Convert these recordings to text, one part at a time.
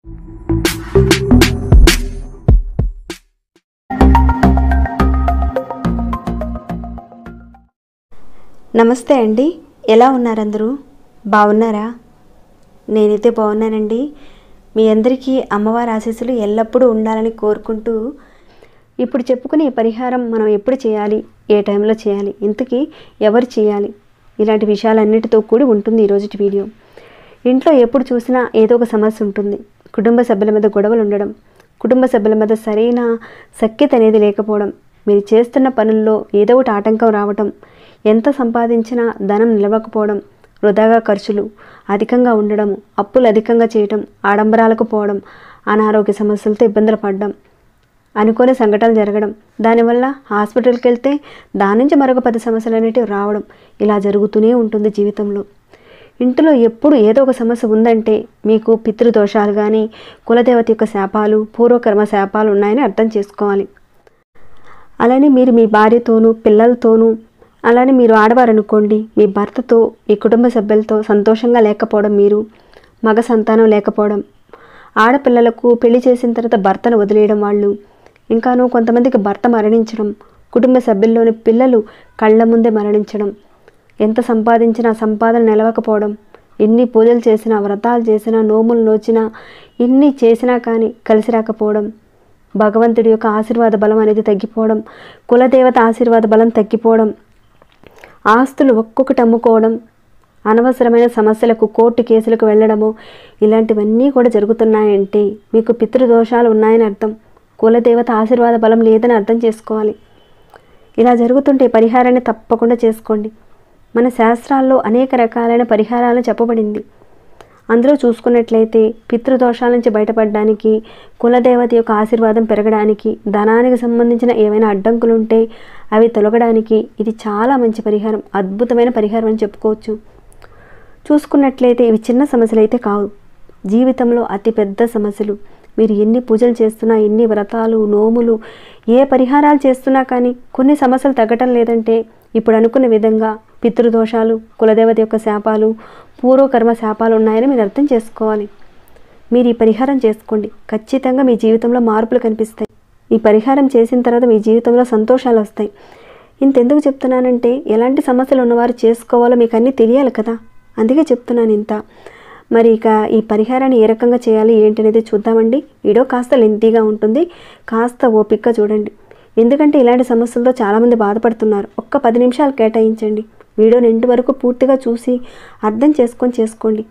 నమస్తే అండి, ఎలా ఉన్నారు అందరూ? బాగున్నారా? నేనైతే బాగున్నానండి. మీ అందరికీ అమ్మవారి ఆశీస్సులు ఎల్లప్పుడూ ఉండాలని కోరుకుంటూ, ఇప్పుడు చెప్పుకునే పరిహారం మనం ఎప్పుడు చేయాలి, ఏ టైంలో చేయాలి, ఇంతకీ ఎవరు చేయాలి, ఇలాంటి విషయాలన్నిటితో కూడి ఉంటుంది ఈరోజు వీడియో. ఇంట్లో ఎప్పుడు చూసినా ఏదో ఒక సమస్య ఉంటుంది. కుటుంబ సభ్యుల మధ్య గొడవలు ఉండడం, కుటుంబ సభ్యుల మధ్య సరైన సఖ్యత అనేది లేకపోవడం, మీరు చేస్తున్న పనుల్లో ఏదో ఒకటి ఆటంకం రావటం, ఎంత సంపాదించినా ధనం నిలవకపోవడం, వృధాగా ఖర్చులు అధికంగా ఉండడం, అప్పులు అధికంగా చేయటం, ఆడంబరాలకు పోవడం, అనారోగ్య సమస్యలతో ఇబ్బందులు పడడం, అనుకోని సంఘటనలు జరగడం, దానివల్ల హాస్పిటల్కి వెళ్తే దాని నుంచి మరొక 10 సమస్యలు అనేటివి రావడం, ఇలా జరుగుతూనే ఉంటుంది జీవితంలో. ఇంట్లో ఎప్పుడు ఏదో ఒక సమస్య ఉందంటే మీకు పితృదోషాలు కానీ, కులదేవత యొక్క శాపాలు, పూర్వకర్మ శాపాలు ఉన్నాయని అర్థం చేసుకోవాలి. అలానే మీరు మీ భార్యతోనూ పిల్లలతోనూ, అలానే మీరు ఆడవారు అనుకోండి, మీ భర్తతో, మీ కుటుంబ సభ్యులతో సంతోషంగా లేకపోవడం, మీరు మగ సంతానం లేకపోవడం, ఆడపిల్లలకు పెళ్లి చేసిన తర్వాత భర్తను వదిలేయడం, వాళ్ళు ఇంకాను కొంతమందికి భర్త మరణించడం, కుటుంబ సభ్యుల్లోని పిల్లలు కళ్ళ ముందే మరణించడం, ఎంత సంపాదించినా సంపాదన నిలవకపోవడం, ఎన్ని పూజలు చేసినా, వ్రతాలు చేసినా, నోములు నోచినా, ఎన్ని చేసినా కానీ కలిసి రాకపోవడం, భగవంతుడి యొక్క ఆశీర్వాద బలం అనేది తగ్గిపోవడం, కులదేవత ఆశీర్వాద బలం తగ్గిపోవడం, ఆస్తులు ఒక్కొక్కటి అమ్ముకోవడం, అనవసరమైన సమస్యలకు కోర్టు కేసులకు వెళ్ళడము, ఇలాంటివన్నీ కూడా జరుగుతున్నాయంటే మీకు పితృదోషాలు ఉన్నాయని అర్థం. కులదేవత ఆశీర్వాద బలం లేదని అర్థం చేసుకోవాలి. ఇలా జరుగుతుంటే పరిహారాన్ని తప్పకుండా చేసుకోండి. మన శాస్త్రాల్లో అనేక రకాలైన పరిహారాలను చెప్పబడింది. అందులో చూసుకున్నట్లయితే పితృదోషాల నుంచి బయటపడడానికి, కులదేవత యొక్క ఆశీర్వాదం పెరగడానికి, ధనానికి సంబంధించిన ఏవైనా అడ్డంకులు ఉంటే అవి తొలగడానికి ఇది చాలా మంచి పరిహారం, అద్భుతమైన పరిహారం అని చెప్పుకోవచ్చు. చూసుకున్నట్లయితే ఇవి చిన్న సమస్యలు అయితే కావు, జీవితంలో అతిపెద్ద సమస్యలు. మీరు ఎన్ని పూజలు చేస్తున్నా, ఎన్ని వ్రతాలు, నోములు, ఏ పరిహారాలు చేస్తున్నా కానీ కొన్ని సమస్యలు తగ్గటం లేదంటే ఇప్పుడు అనుకున్న విధంగా పితృదోషాలు, కులదేవత యొక్క శాపాలు, పూర్వకర్మ శాపాలు ఉన్నాయని మీరు అర్థం చేసుకోవాలి. మీరు ఈ పరిహారం చేసుకోండి, ఖచ్చితంగా మీ జీవితంలో మార్పులు కనిపిస్తాయి. ఈ పరిహారం చేసిన తర్వాత మీ జీవితంలో సంతోషాలు వస్తాయి. ఇంతెందుకు చెప్తున్నానంటే ఎలాంటి సమస్యలు ఉన్నవారు చేసుకోవాలో మీకు అన్నీ తెలియాలి కదా, అందుకే చెప్తున్నాను ఇంత. మరి ఇక ఈ పరిహారాన్ని ఏ రకంగా చేయాలి ఏంటనేది చూద్దామండి. వీడియో కాస్త లెంతీగా ఉంటుంది, కాస్త ఓపికగా చూడండి. ఎందుకంటే ఇలాంటి సమస్యలతో చాలామంది బాధపడుతున్నారు. ఒక్క 10 నిమిషాలు కేటాయించండి, వీడియోని ఎండ్ వరకు పూర్తిగా చూసి అర్థం చేసుకోండి.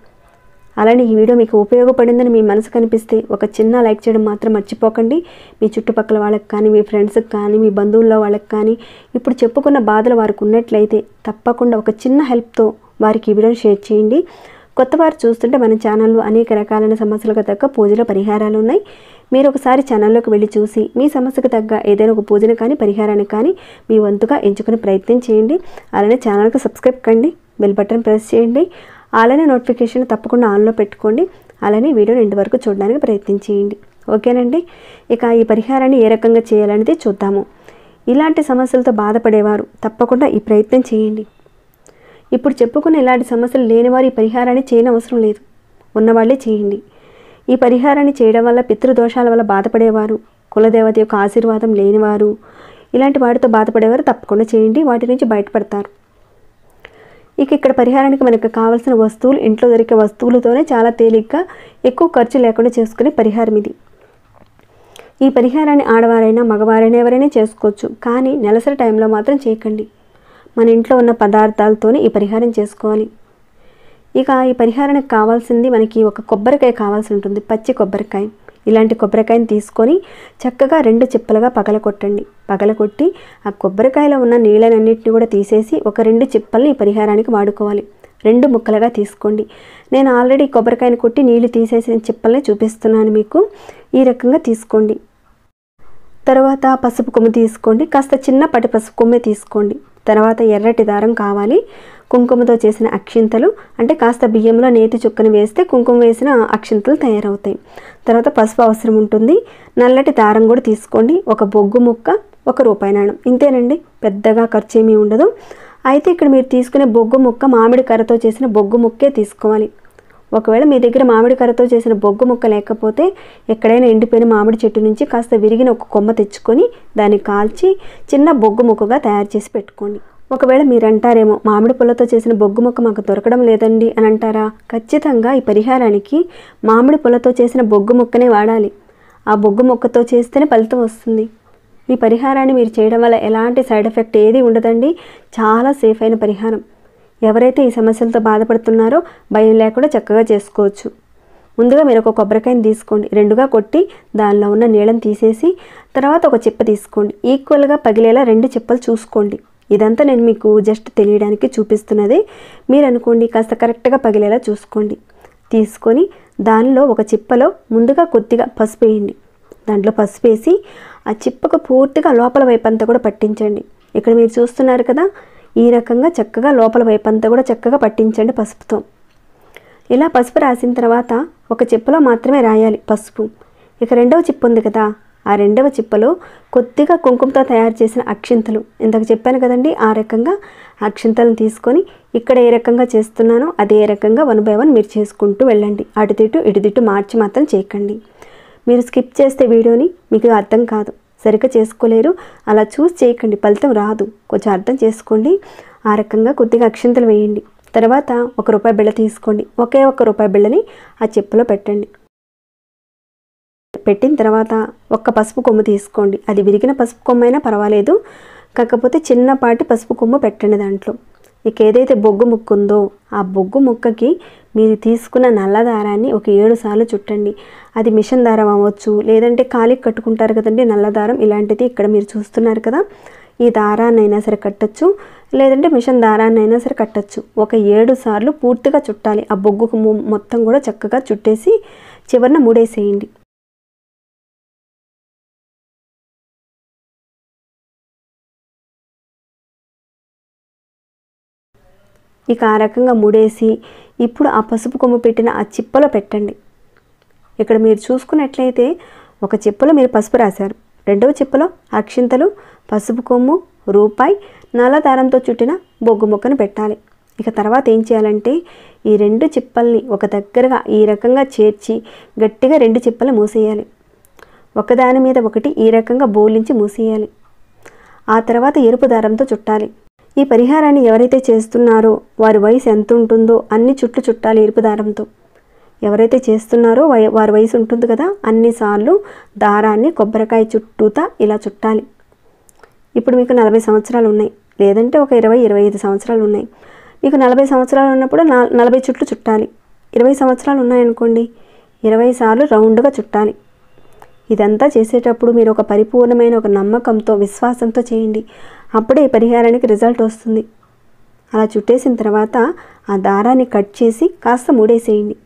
అలానే ఈ వీడియో మీకు ఉపయోగపడిందని మీ మనసు కనిపిస్తే ఒక చిన్న లైక్ చేయడం మాత్రం మర్చిపోకండి. మీ చుట్టుపక్కల వాళ్ళకి కానీ, మీ ఫ్రెండ్స్కి కానీ, మీ బంధువుల్లో వాళ్ళకి కానీ ఇప్పుడు చెప్పుకున్న బాధలు వారికి ఉన్నట్లయితే తప్పకుండా ఒక చిన్న హెల్ప్తో వారికి ఈ వీడియోని షేర్ చేయండి. కొత్త వారు చూస్తుంటే మన ఛానల్లో అనేక రకాలైన సమస్యలకు తగ్గ పూజల పరిహారాలు ఉన్నాయి. మీరు ఒకసారి ఛానల్లోకి వెళ్ళి చూసి మీ సమస్యకు తగ్గ ఏదైనా ఒక పూజను కానీ, పరిహారాన్ని కానీ మీ వంతుగా ఎంచుకునే ప్రయత్నం చేయండి. అలానే ఛానల్కి సబ్స్క్రైబ్ కండి, బెల్ బటన్ ప్రెస్ చేయండి, అలానే నోటిఫికేషన్ తప్పకుండా ఆన్లో పెట్టుకోండి. అలానే వీడియోని ఎండ్ వరకు చూడడానికి ప్రయత్నం చేయండి. ఓకేనండి. ఇక ఈ పరిహారాన్ని ఏ రకంగా చేయాలనేది చూద్దాము. ఇలాంటి సమస్యలతో బాధపడేవారు తప్పకుండా ఈ ప్రయత్నం చేయండి. ఇప్పుడు చెప్పుకున్న ఇలాంటి సమస్యలు లేనివారు ఈ పరిహారాన్ని చేయనవసరం లేదు, ఉన్నవాళ్ళే చేయండి. ఈ పరిహారాన్ని చేయడం వల్ల పితృదోషాల వల్ల బాధపడేవారు, కులదేవత యొక్క ఆశీర్వాదం లేనివారు, ఇలాంటి వాటితో బాధపడేవారు తప్పకుండా చేయండి, వాటి నుంచి బయటపడతారు. ఇక ఇక్కడ పరిహారానికి మనకు కావాల్సిన వస్తువులు, ఇంట్లో దొరికే వస్తువులతోనే చాలా తేలిగ్గా ఎక్కువ ఖర్చు లేకుండా చేసుకునే పరిహారం ఇది. ఈ పరిహారాన్ని ఆడవారైనా మగవారైనా ఎవరైనా చేసుకోవచ్చు, కానీ నెలసరి టైంలో మాత్రం చేయకండి. మన ఇంట్లో ఉన్న పదార్థాలతోనే ఈ పరిహారం చేసుకోవాలి. ఇక ఈ పరిహారానికి కావాల్సింది మనకి ఒక కొబ్బరికాయ కావాల్సి ఉంటుంది, పచ్చి కొబ్బరికాయ. ఇలాంటి కొబ్బరికాయని తీసుకొని చక్కగా 2 చిప్పలుగా పగలకొట్టి ఆ కొబ్బరికాయలో ఉన్న నీళ్ళనన్నింటినీ కూడా తీసేసి ఒక 2 చిప్పల్ని ఈ పరిహారానికి వాడుకోవాలి. 2 ముక్కలుగా తీసుకోండి. నేను ఆల్రెడీ కొబ్బరికాయని కొట్టి నీళ్లు తీసేసిన చిప్పల్ని చూపిస్తున్నాను మీకు. ఈ రకంగా తీసుకోండి. తర్వాత పసుపు కొమ్ము తీసుకోండి, కాస్త చిన్నపాటి పసుపు కొమ్మే తీసుకోండి. తర్వాత ఎర్రటి దారం కావాలి, కుంకుమతో చేసిన అక్షింతలు, అంటే కాస్త బియ్యంలో నేతి చుక్కని వేస్తే కుంకుమ వేసిన అక్షింతలు తయారవుతాయి. తర్వాత పసుపు అవసరం ఉంటుంది, నల్లటి దారం కూడా తీసుకోండి, ఒక బొగ్గు ముక్క, ₹1 నాణెం. ఇంతేనండి, పెద్దగా ఖర్చు ఏమీ ఉండదు. అయితే ఇక్కడ మీరు తీసుకునే బొగ్గు ముక్క మామిడి కర్రతో చేసిన బొగ్గు ముక్కే తీసుకోవాలి. ఒకవేళ మీ దగ్గర మామిడి కర్రతో చేసిన బొగ్గు ముక్క లేకపోతే ఎక్కడైనా ఎండిపోయిన మామిడి చెట్టు నుంచి కాస్త విరిగిన ఒక కొమ్మ తెచ్చుకొని దాన్ని కాల్చి చిన్న బొగ్గు ముక్కగా తయారు చేసి పెట్టుకోండి. ఒకవేళ మీరు అంటారేమో, మామిడి పుల్లతో చేసిన బొగ్గు ముక్క మాకు దొరకడం లేదండి అని అంటారా? ఖచ్చితంగా ఈ పరిహారానికి మామిడి పుల్లతో చేసిన బొగ్గు ముక్కనే వాడాలి. ఆ బొగ్గు ముక్కతో చేస్తేనే ఫలితం వస్తుంది. ఈ పరిహారాన్ని మీరు చేయడం వల్ల ఎలాంటి సైడ్ ఎఫెక్ట్ ఏది ఉండదండి. చాలా సేఫ్ అయిన పరిహారం. ఎవరైతే ఈ సమస్యలతో బాధపడుతున్నారో భయం లేకుండా చక్కగా చేసుకోవచ్చు. ముందుగా మీరు ఒక కొబ్బరికాయని తీసుకోండి, రెండుగా కొట్టి దానిలో ఉన్న నీళ్ళని తీసేసి తర్వాత ఒక చిప్ప తీసుకోండి. ఈక్వల్గా పగిలేలా 2 చిప్పలు చూసుకోండి. ఇదంతా నేను మీకు జస్ట్ తెలియడానికి చూపిస్తున్నది. మీరు అనుకోండి కాస్త కరెక్ట్గా పగిలేలా చూసుకోండి. తీసుకొని దానిలో ఒక చిప్పలో ముందుగా కొద్దిగా పసుపు వేయండి. దాంట్లో పసుపు వేసి ఆ చిప్పకు పూర్తిగా లోపల వైపు అంతా కూడా పట్టించండి. ఇక్కడ మీరు చూస్తున్నారు కదా, ఈ రకంగా చక్కగా లోపల వైపు అంతా కూడా చక్కగా పట్టించండి పసుపుతో. ఇలా పసుపు రాసిన తర్వాత ఒక చిప్పలో మాత్రమే రాయాలి పసుపు. ఇక రెండవ చిప్ప ఉంది కదా, ఆ రెండవ చిప్పలో కొద్దిగా కుంకుమతో తయారు చేసిన అక్షింతలు, ఇందాక చెప్పాను కదండి, ఆ రకంగా అక్షింతలను తీసుకొని ఇక్కడ ఏ రకంగా చేస్తున్నానో అదే రకంగా 1 by 1 మీరు చేసుకుంటూ వెళ్ళండి. అటుదిటు ఇటుదిటు మార్చి మాత్రం చేయకండి. మీరు స్కిప్ చేస్తే వీడియోని మీకు అర్థం కాదు, సరిగ్గా చేసుకోలేరు. అలా చూసి చేయకండి, ఫలితం రాదు. కొంచెం అర్థం చేసుకోండి. ఆ రకంగా కొద్దిగా అక్షింతలు వేయండి. తర్వాత ₹1 బిళ్ళ తీసుకోండి. ఒకే ₹1 బిళ్ళని ఆ చిప్పలో పెట్టండి. పెట్టిన తర్వాత ఒక్క పసుపు కొమ్ము తీసుకోండి. అది విరిగిన పసుపు కొమ్ము అయినా పర్వాలేదు, కాకపోతే చిన్నపాటి పసుపు కొమ్ము పెట్టండి దాంట్లో. ఇక ఏదైతే బొగ్గు ముక్క ఉందో ఆ బొగ్గు ముక్కకి మీరు తీసుకున్న నల్ల దారాన్ని ఒక 7 సార్లు చుట్టండి. అది మిషన్ దారం అవ్వచ్చు, లేదంటే కాలికి కట్టుకుంటారు కదండి నల్ల దారం, ఇలాంటిది ఇక్కడ మీరు చూస్తున్నారు కదా, ఈ దారాన్నైనా సరే కట్టచ్చు, లేదంటే మిషన్ దారాన్నైనా సరే కట్టచ్చు. ఒక 7 సార్లు పూర్తిగా చుట్టాలి. ఆ బొగ్గు మొత్తం కూడా చక్కగా చుట్టేసి చివరన ముడేసేయండి. ఇక ఆ రకంగా ముడేసి ఇప్పుడు ఆ పసుపు కొమ్ము పెట్టిన ఆ చిప్పలో పెట్టండి. ఇక్కడ మీరు చూసుకున్నట్లయితే ఒక చిప్పలో మీరు పసుపు రాశారు, రెండవ చిప్పలో అక్షింతలు, పసుపు కొమ్ము, రూపాయి, నల్ల దారంతో చుట్టిన బొగ్గు ముక్కను పెట్టాలి. ఇక తర్వాత ఏం చేయాలంటే ఈ 2 చిప్పల్ని ఒక దగ్గరగా ఈ రకంగా చేర్చి గట్టిగా 2 చిప్పలు మూసేయాలి. ఒకదాని మీద ఒకటి ఈ రకంగా బోలించి మూసేయాలి. ఆ తర్వాత ఎరుపు దారంతో చుట్టాలి. ఈ పరిహారాన్ని ఎవరైతే చేస్తున్నారో వారి వయసు ఎంత ఉంటుందో అన్ని చుట్లు చుట్టాలి ఎరుపు దారంతో. ఎవరైతే చేస్తున్నారో వారి వయసు ఉంటుంది కదా, అన్నిసార్లు దారాన్ని కొబ్బరికాయ చుట్టూతా ఇలా చుట్టాలి. ఇప్పుడు మీకు 40 సంవత్సరాలు ఉన్నాయి, లేదంటే ఒక 20-25 సంవత్సరాలు ఉన్నాయి. మీకు 40 సంవత్సరాలు ఉన్నప్పుడు 40 చుట్లు చుట్టాలి. 20 సంవత్సరాలు ఉన్నాయనుకోండి, 20 సార్లు రౌండ్గా చుట్టాలి. ఇదంతా చేసేటప్పుడు మీరు ఒక పరిపూర్ణమైన ఒక నమ్మకంతో విశ్వాసంతో చేయండి. అప్పుడే ఈ పరిహారానికి రిజల్ట్ వస్తుంది. అలా చుట్టేసిన తర్వాత ఆ దారాన్ని కట్ చేసి కాస్త మూడేసేయండి.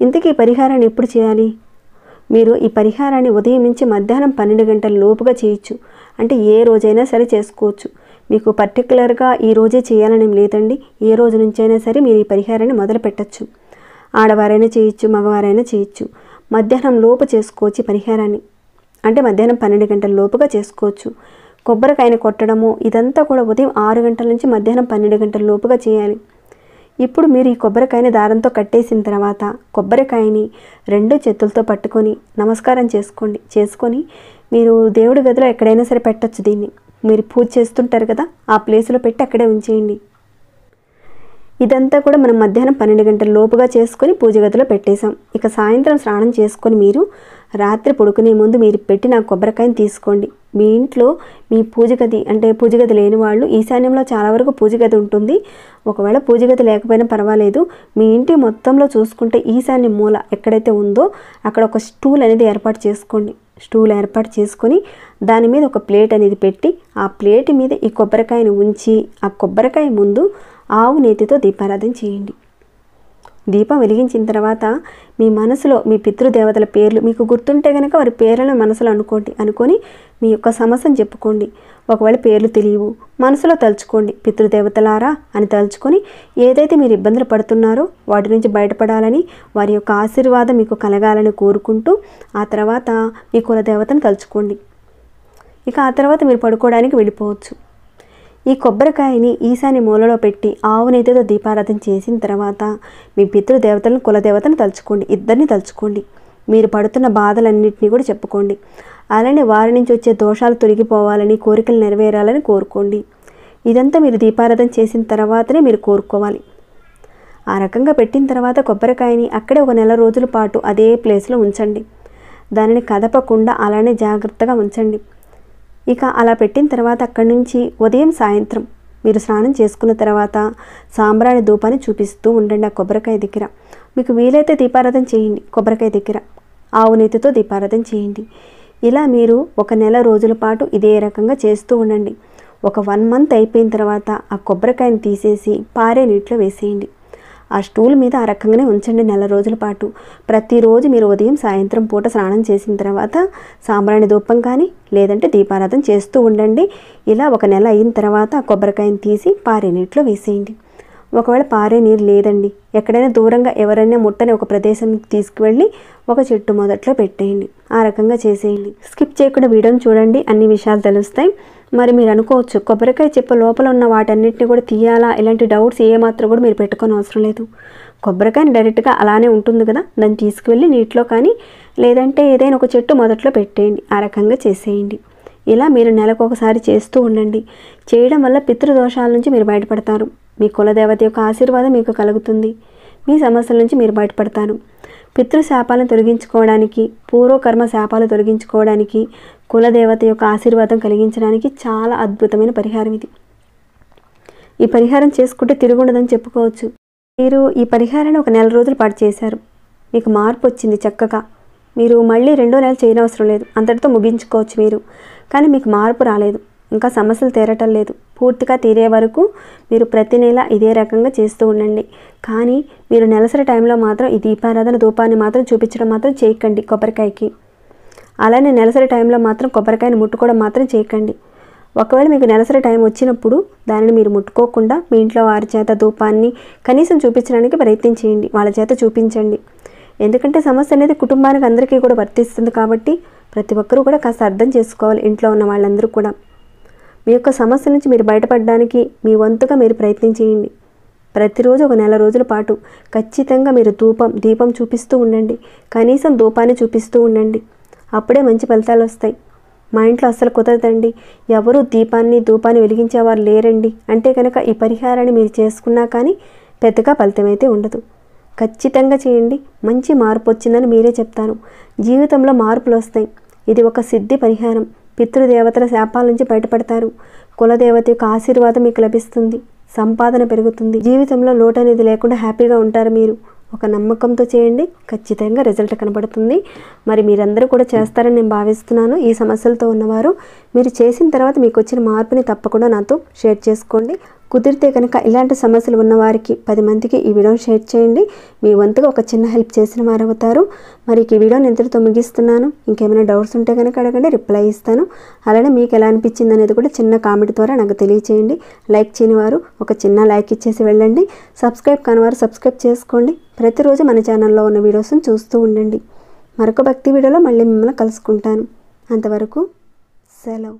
ఇంతకీ ఈ పరిహారాన్ని ఎప్పుడు చేయాలి? మీరు ఈ పరిహారాన్ని ఉదయం నుంచి మధ్యాహ్నం 12 గంటల లోపుగా చేయొచ్చు. అంటే ఏ రోజైనా సరే చేసుకోవచ్చు. మీకు పర్టికులర్గా ఈ రోజే చేయాలని లేదండి. ఏ రోజు నుంచైనా సరే మీరు ఈ పరిహారాన్ని మొదలు పెట్టచ్చు. ఆడవారైనా చేయొచ్చు, మగవారైనా చేయొచ్చు. మధ్యాహ్నం లోపు చేసుకోవచ్చు ఈ పరిహారాన్ని. అంటే మధ్యాహ్నం 12 గంటల లోపుగా చేసుకోవచ్చు. కొబ్బరికాయని కొట్టడము ఇదంతా కూడా ఉదయం 6 గంటల నుంచి మధ్యాహ్నం 12 గంటల లోపుగా చేయాలి. ఇప్పుడు మీరు ఈ కొబ్బరికాయని దారంతో కట్టేసిన తర్వాత కొబ్బరికాయని 2 చేతులతో పట్టుకొని నమస్కారం చేసుకొని మీరు దేవుడి గదిలో ఎక్కడైనా సరే పెట్టచ్చు. దీన్ని మీరు పూజ చేస్తుంటారు కదా, ఆ ప్లేస్లో పెట్టి అక్కడే ఉంచేయండి. ఇదంతా కూడా మనం మధ్యాహ్నం 12 గంటల లోపుగా చేసుకొని పూజ గదిలో పెట్టేశాం. ఇక సాయంత్రం స్నానం చేసుకొని మీరు రాత్రి పడుకునే ముందు మీరు పెట్టిన కొబ్బరికాయని తీసుకోండి. మీ ఇంట్లో మీ పూజ గది అంటే పూజ గది లేని వాళ్ళు ఈశాన్యంలో చాలా వరకు పూజ గది ఉంటుంది. ఒకవేళ పూజ గది లేకపోయినా పర్వాలేదు, మీ ఇంటి మొత్తంలో చూసుకుంటే ఈశాన్య మూల ఎక్కడైతే ఉందో అక్కడ ఒక స్టూల్ అనేది ఏర్పాటు చేసుకోండి. స్టూల్ ఏర్పాటు చేసుకొని దాని మీద ఒక ప్లేట్ అనేది పెట్టి ఆ ప్లేట్ మీద ఈ కొబ్బరికాయని ఉంచి ఆ కొబ్బరికాయ ముందు ఆవు నేతితో దీపారాధన చేయండి. దీపం వెలిగించిన తర్వాత మీ మనసులో మీ పితృదేవతల పేర్లు మీకు గుర్తుంటే కనుక వారి పేర్లను మనసులో అనుకొని మీ యొక్క సమస్యను చెప్పుకోండి. ఒకవేళ పేర్లు తెలియవు, మనసులో తలుచుకోండి, పితృదేవతలారా అని తలుచుకొని ఏదైతే మీరు ఇబ్బందులు పడుతున్నారో వాటి నుంచి బయటపడాలని, వారి యొక్క ఆశీర్వాదం మీకు కలగాలని కోరుకుంటూ ఆ తర్వాత మీ కులదేవతను తలుచుకోండి. ఇక ఆ తర్వాత మీరు పడుకోవడానికి వెళ్ళిపోవచ్చు. ఈ కొబ్బరికాయని ఈశాన్య మూలలో పెట్టి ఆవు నెయ్యితో దీపారాధన చేసిన తర్వాత మీ పితృదేవతలను కులదేవతను తలుచుకోండి, ఇద్దరిని తలుచుకోండి. మీరు పడుతున్న బాధలన్నింటినీ కూడా చెప్పుకోండి. అలానే వారి నుంచి వచ్చే దోషాలు తొలగిపోవాలని, కోరికలు నెరవేరాలని కోరుకోండి. ఇదంతా మీరు దీపారాధన చేసిన తర్వాతనే మీరు కోరుకోవాలి. ఆ రకంగా పెట్టిన తర్వాత కొబ్బరికాయని అక్కడే ఒక నెల రోజుల పాటు అదే ప్లేస్లో ఉంచండి. దానిని కదపకుండా అలానే జాగ్రత్తగా ఉంచండి. ఇక అలా పెట్టిన తర్వాత అక్కడి నుంచి ఉదయం సాయంత్రం మీరు స్నానం చేసుకున్న తర్వాత సాంబ్రాణి ధూపాన్ని చూపిస్తూ ఉండండి ఆ కొబ్బరికాయ దగ్గర. మీకు వీలైతే దీపారాధన చేయండి, కొబ్బరికాయ దగ్గర ఆవు నెయ్యితో దీపారాధన చేయండి. ఇలా మీరు ఒక నెల రోజుల పాటు ఇదే రకంగా చేస్తూ ఉండండి. ఒక 1 మంత్ అయిపోయిన తర్వాత ఆ కొబ్బరికాయని తీసేసి పారే నీటిలో వేసేయండి. ఆ స్టూల్ మీద ఆ రకంగానే ఉంచండి నెల రోజుల పాటు. ప్రతిరోజు మీరు ఉదయం సాయంత్రం పూట స్నానం చేసిన తర్వాత సాంబ్రాణి ధూపం కానీ లేదంటే దీపారాధన చేస్తూ ఉండండి. ఇలా ఒక నెల అయిన తర్వాత ఆ కొబ్బరికాయని తీసి పారే నీటిలో వేసేయండి. ఒకవేళ పారే నీరు లేదండి, ఎక్కడైనా దూరంగా ఎవరైనా ముట్టని ఒక ప్రదేశానికి తీసుకువెళ్ళి ఒక చెట్టు మొదట్లో పెట్టేయండి. ఆ రకంగా చేసేయండి. స్కిప్ చేయకుండా వీడియోని చూడండి, అన్ని విషయాలు తెలుస్తాయి. మరి మీరు అనుకోవచ్చు, కొబ్బరికాయ చెప్ప లోపల ఉన్న వాటన్నిటిని కూడా తీయాలా? ఇలాంటి డౌట్స్ ఏమాత్రం కూడా మీరు పెట్టుకొని అవసరం లేదు. కొబ్బరికాయని డైరెక్ట్గా అలానే ఉంటుంది కదా, దాన్ని తీసుకువెళ్ళి నీటిలో కానీ లేదంటే ఏదైనా ఒక చెట్టు మొదట్లో పెట్టేయండి. ఆ రకంగా చేసేయండి. ఇలా మీరు నెలకు ఒకసారి చేస్తూ ఉండండి. చేయడం వల్ల పితృదోషాల నుంచి మీరు బయటపడతారు. మీ కులదేవత యొక్క ఆశీర్వాదం మీకు కలుగుతుంది. మీ సమస్యల నుంచి మీరు బయటపడతారు. పితృశాపాలను తొలగించుకోవడానికి, పూర్వకర్మ శాపాలు తొలగించుకోవడానికి, కులదేవత యొక్క ఆశీర్వాదం కలిగించడానికి చాలా అద్భుతమైన పరిహారం ఇది. ఈ పరిహారం చేసుకుంటే తిరుగుండదని చెప్పుకోవచ్చు. మీరు ఈ పరిహారాన్ని ఒక నెల రోజుల పాటు చేశారు, మీకు మార్పు వచ్చింది చక్కగా. మీరు మళ్ళీ 2వ నెల చేయనవసరం లేదు, అంతటితో ముగించుకోవచ్చు మీరు. కానీ మీకు మార్పు రాలేదు, ఇంకా సమస్యలు తీరటం లేదు. పూర్తిగా తీరే వరకు మీరు ప్రతి నెల ఇదే రకంగా చేస్తూ ఉండండి. కానీ మీరు నెలసరి టైంలో మాత్రం ఈ దీపారాధన ధూపాన్ని మాత్రం చూపించడం మాత్రం చేయకండి కొబ్బరికాయకి. అలానే నెలసరి టైంలో మాత్రం కొబ్బరికాయని ముట్టుకోవడం మాత్రం చేయకండి. ఒకవేళ మీకు నెలసరి టైం వచ్చినప్పుడు దానిని మీరు ముట్టుకోకుండా మీ ఇంట్లో వారి చేత ధూపాన్ని కనీసం చూపించడానికి ప్రయత్నం చేయండి, వాళ్ళ చేత చూపించండి. ఎందుకంటే సమస్య అనేది కుటుంబానికి అందరికీ కూడా వర్తిస్తుంది కాబట్టి ప్రతి ఒక్కరూ కూడా కాస్త అర్థం చేసుకోవాలి. ఇంట్లో ఉన్న వాళ్ళందరూ కూడా మీ యొక్క సమస్య నుంచి మీరు బయటపడడానికి మీ వంతుగా మీరు ప్రయత్నం చేయండి. ప్రతిరోజు ఒక నెల రోజుల పాటు ఖచ్చితంగా మీరు దీపం చూపిస్తూ ఉండండి. కనీసం ధూపాన్ని చూపిస్తూ ఉండండి. అప్పుడే మంచి ఫలితాలు వస్తాయి. మా ఇంట్లో అస్సలు కుదరదండి, ఎవరు ధూపాన్ని వెలిగించేవారు లేరండి అంటే కనుక ఈ పరిహారాన్ని మీరు చేసుకున్నా కానీ పెద్దగా ఫలితం అయితే ఉండదు. ఖచ్చితంగా చేయండి, మంచి మార్పు వచ్చిందని మీరే చెప్తాను. జీవితంలో మార్పులు వస్తాయి. ఇది ఒక సిద్ధి పరిహారం. పితృదేవతల శాపాల నుంచి బయటపడతారు. కులదేవత యొక్క ఆశీర్వాదం మీకు లభిస్తుంది. సంపాదన పెరుగుతుంది. జీవితంలో లోటు అనేది లేకుండా హ్యాపీగా ఉంటారు మీరు. ఒక నమ్మకంతో చేయండి, ఖచ్చితంగా రిజల్ట్ కనబడుతుంది. మరి మీరందరూ కూడా చేస్తారని నేను భావిస్తున్నాను. ఈ సమస్యలతో ఉన్నవారు మీరు చేసిన తర్వాత మీకు వచ్చిన మార్పుని తప్పకుండా నాతో షేర్ చేసుకోండి. కుదిరితే కనుక ఇలాంటి సమస్యలు ఉన్నవారికి 10 మందికి ఈ వీడియోని షేర్ చేయండి. మీ వంతుగా ఒక చిన్న హెల్ప్ చేసిన వారు అవుతారు. మరి ఈ వీడియోని ఇంతటితో ముగిస్తున్నాను. ఇంకేమైనా డౌట్స్ ఉంటే కనుక అడగండి, రిప్లై ఇస్తాను. అలానే మీకు ఎలా అనిపించింది అనేది కూడా చిన్న కామెంట్ ద్వారా నాకు తెలియచేయండి. లైక్ చేయని వారు ఒక చిన్న లైక్ ఇచ్చేసి వెళ్ళండి. సబ్స్క్రైబ్ కాని వారు సబ్స్క్రైబ్ చేసుకోండి. ప్రతిరోజు మన ఛానల్లో ఉన్న వీడియోస్ని చూస్తూ ఉండండి. మరొక భక్తి వీడియోలో మళ్ళీ మిమ్మల్ని కలుసుకుంటాను. అంతవరకు సెలవు.